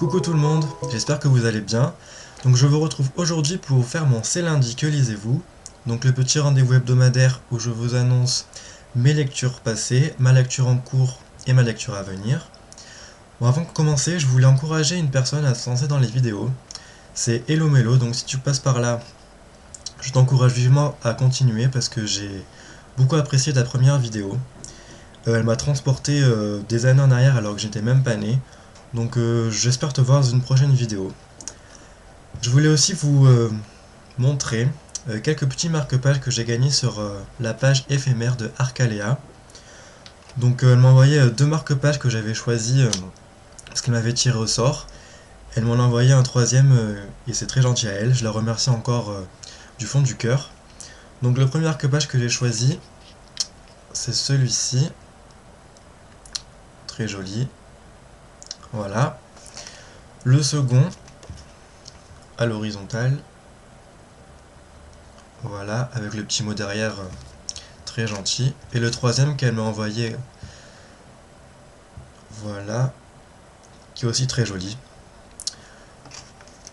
Coucou tout le monde, j'espère que vous allez bien. Donc je vous retrouve aujourd'hui pour faire mon C'est lundi que lisez-vous. Donc le petit rendez-vous hebdomadaire où je vous annonce mes lectures passées, ma lecture en cours et ma lecture à venir. Bon, avant de commencer, je voulais encourager une personne à se lancer dans les vidéos. C'est Hello Melo, donc si tu passes par là, je t'encourage vivement à continuer parce que j'ai beaucoup apprécié ta première vidéo. Elle m'a transporté des années en arrière alors que j'étais même pas né. Donc j'espère te voir dans une prochaine vidéo. Je voulais aussi vous montrer quelques petits marque-pages que j'ai gagnés sur la page éphémère de Arcalea. Donc elle m'a envoyé deux marque-pages que j'avais choisis parce qu'elle m'avait tiré au sort. Elle m'en a envoyé un troisième et c'est très gentil à elle. Je la remercie encore du fond du cœur. Donc le premier marque-page que j'ai choisi, c'est celui-ci. Très joli. Voilà. Le second, à l'horizontale. Voilà, avec le petit mot derrière, très gentil. Et le troisième qu'elle m'a envoyé, voilà, qui est aussi très joli.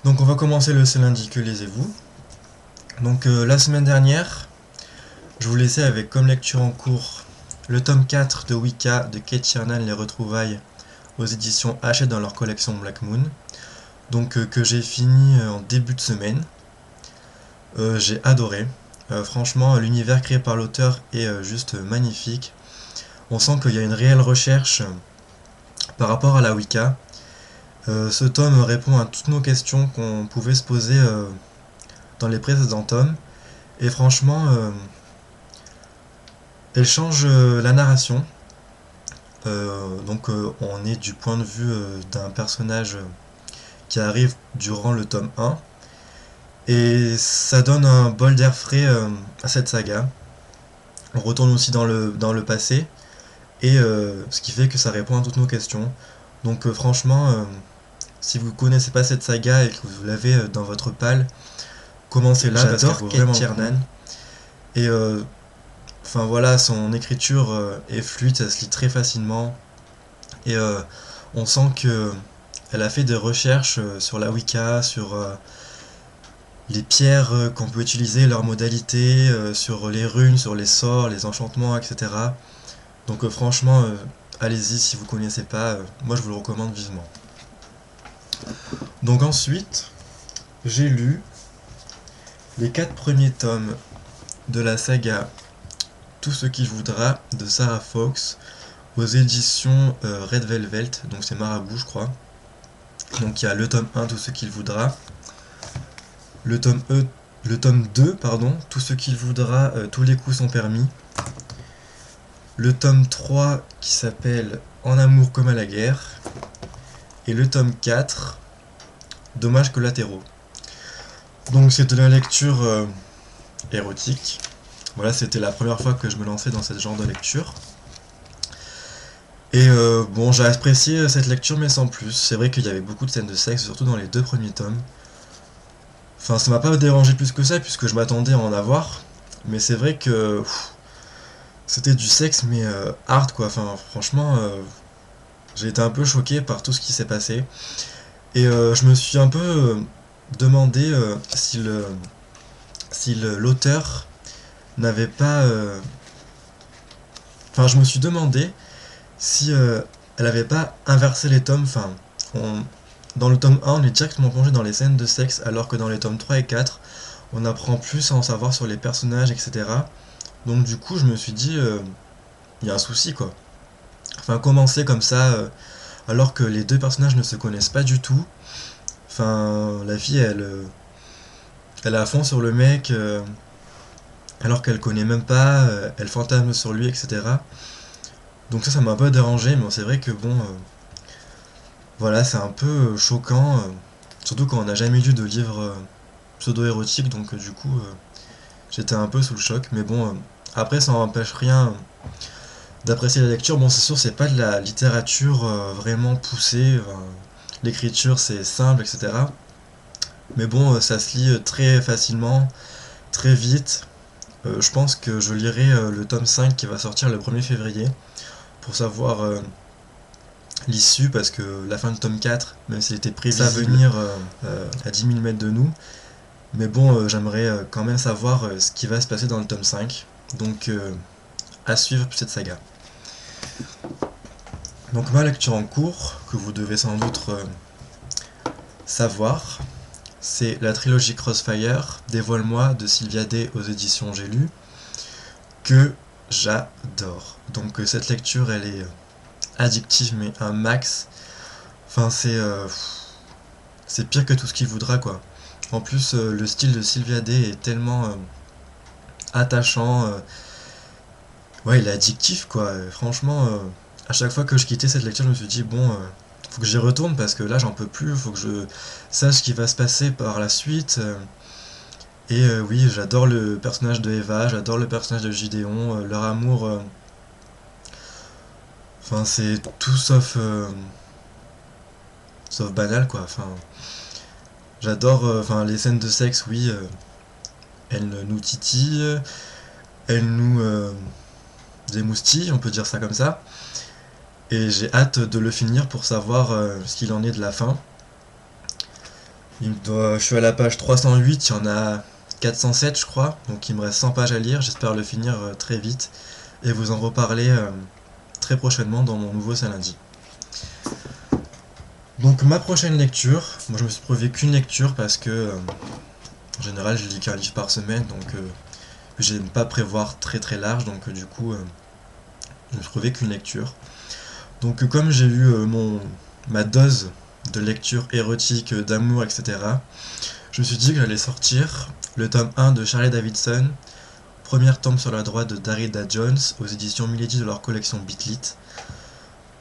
Donc on va commencer le C'est lundi que lisez-vous. Donc la semaine dernière, je vous laissais avec comme lecture en cours le tome 4 de Wicca de Kate Kiernan, Les Retrouvailles, aux éditions Hachette dans leur collection Black Moon. Donc que j'ai fini en début de semaine. J'ai adoré. Franchement, l'univers créé par l'auteur est juste magnifique. On sent qu'il y a une réelle recherche par rapport à la Wicca. Ce tome répond à toutes nos questions qu'on pouvait se poser dans les précédents tomes. Et franchement, elle change la narration. Donc on est du point de vue d'un personnage qui arrive durant le tome 1. Et ça donne un bol d'air frais à cette saga. On retourne aussi dans le passé. Et ce qui fait que ça répond à toutes nos questions. Donc franchement, si vous ne connaissez pas cette saga et que vous l'avez dans votre palle, commencez là parce qu'elle vaut vraiment Kiernan. Et enfin voilà, son écriture est fluide, ça se lit très facilement. Et on sent que elle a fait des recherches sur la Wicca, sur les pierres qu'on peut utiliser, leurs modalités, sur les runes, sur les sorts, les enchantements, etc. Donc franchement, allez-y si vous ne connaissez pas, moi je vous le recommande vivement. Donc ensuite, j'ai lu les 4 premiers tomes de la saga Tout ce qu'il voudra de Sarah Fox aux éditions Red Velvet, donc c'est Marabout je crois. Donc il y a le tome 1, Tout ce qu'il voudra, le tome 2, pardon, Tout ce qu'il voudra, tous les coups sont permis, le tome 3 qui s'appelle En amour comme à la guerre, et le tome 4, Dommages collatéraux. Donc c'est de la lecture érotique. Voilà, c'était la première fois que je me lançais dans ce genre de lecture. Et bon, j'ai apprécié cette lecture mais sans plus. C'est vrai qu'il y avait beaucoup de scènes de sexe, surtout dans les 2 premiers tomes. Enfin, ça m'a pas dérangé plus que ça, puisque je m'attendais à en avoir. Mais c'est vrai que c'était du sexe, mais hard quoi. Enfin, franchement, j'ai été un peu choqué par tout ce qui s'est passé. Et je me suis un peu demandé si l'auteur n'avait pas... Enfin, je me suis demandé si elle avait pas inversé les tomes. Enfin, dans le tome 1, on est directement plongé dans les scènes de sexe, alors que dans les tomes 3 et 4, on apprend plus à en savoir sur les personnages, etc. Donc du coup, je me suis dit, il y a un souci, quoi. Enfin, commencer comme ça, alors que les deux personnages ne se connaissent pas du tout. Enfin, la fille, elle est à fond sur le mec, alors qu'elle connaît même pas, elle fantasme sur lui, etc. Donc ça m'a un peu dérangé, mais c'est vrai que bon... voilà, c'est un peu choquant, surtout quand on n'a jamais lu de livre pseudo-érotique, donc du coup, j'étais un peu sous le choc. Mais bon, après, ça n'empêche rien d'apprécier la lecture. Bon, c'est sûr, c'est pas de la littérature vraiment poussée, l'écriture c'est simple, etc. Mais bon, ça se lit très facilement, très vite. Je pense que je lirai le tome 5 qui va sortir le 1er février, pour savoir l'issue, parce que la fin du tome 4, même s'il était prévisible à venir à 10 000 mètres de nous, mais bon, j'aimerais quand même savoir ce qui va se passer dans le tome 5, donc à suivre cette saga. Donc ma lecture en cours, que vous devez sans doute savoir, c'est la trilogie Crossfire, Dévoile-moi de Sylvia Day aux éditions J'ai lu, que j'adore. Donc cette lecture, elle est addictive, mais un max. Enfin, c'est pire que tout ce qu'il voudra, quoi. En plus, le style de Sylvia Day est tellement attachant. Ouais, il est addictif, quoi. Franchement, à chaque fois que je quittais cette lecture, je me suis dit, bon, faut que j'y retourne parce que là, j'en peux plus. Faut que je sache ce qui va se passer par la suite. Et oui, j'adore le personnage de Eva, j'adore le personnage de Gideon, leur amour. Enfin, c'est tout sauf banal, quoi. Enfin, j'adore. Enfin, les scènes de sexe, oui, elles nous titillent, elles nous émoustillent, on peut dire ça comme ça. Et j'ai hâte de le finir pour savoir ce qu'il en est de la fin. Je suis à la page 308, il y en a 407 je crois, donc il me reste 100 pages à lire, j'espère le finir très vite et vous en reparler très prochainement dans mon nouveau C'est lundi. Donc ma prochaine lecture, moi je me suis prévu qu'une lecture parce que en général je lis qu'un livre par semaine, donc j'aime pas prévoir très très large, donc du coup je me suis prévu qu'une lecture. Donc comme j'ai eu ma dose de lecture érotique, d'amour, etc., je me suis dit que j'allais sortir le tome 1 de Charlie Davidson, premier tome sur la droite de Darida Jones, aux éditions Milady de leur collection Bitlit.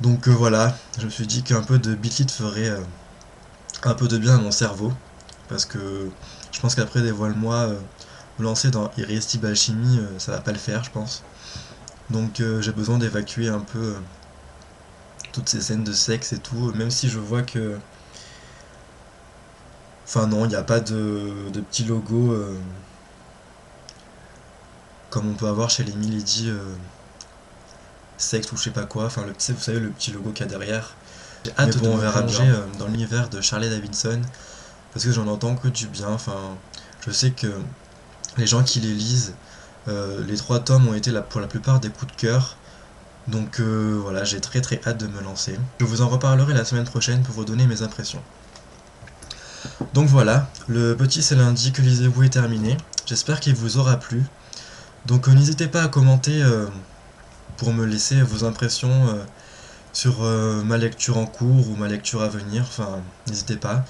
Donc voilà, je me suis dit qu'un peu de Bitlit ferait un peu de bien à mon cerveau, parce que je pense qu'après Dévoile-moi, me lancer dans Irrésistible Alchimie, ça va pas le faire, je pense. Donc j'ai besoin d'évacuer un peu toutes ces scènes de sexe et tout, même si je vois que... Enfin non, il n'y a pas de petit logo comme on peut avoir chez les Milady sexe ou je sais pas quoi, enfin vous savez le petit logo qu'il y a derrière. J'ai hâte de me plonger dans l'univers de Charlie Davidson, parce que j'en entends que du bien, enfin je sais que les gens qui les lisent, les 3 tomes ont été pour la plupart des coups de cœur. Donc voilà, j'ai très très hâte de me lancer. Je vous en reparlerai la semaine prochaine pour vous donner mes impressions. Donc voilà, le petit C'est lundi que lisez-vous est terminé. J'espère qu'il vous aura plu. Donc n'hésitez pas à commenter pour me laisser vos impressions sur ma lecture en cours ou ma lecture à venir. Enfin, n'hésitez pas.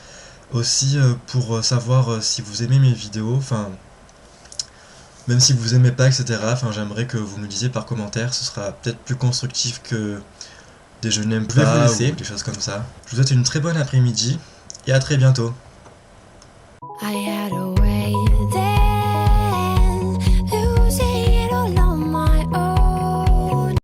Aussi pour savoir si vous aimez mes vidéos, enfin... Même si vous aimez pas, etc., enfin, j'aimerais que vous me le disiez par commentaire, ce sera peut-être plus constructif que des je n'aime pas ou des choses comme ça. Je vous souhaite une très bonne après-midi et à très bientôt. I had a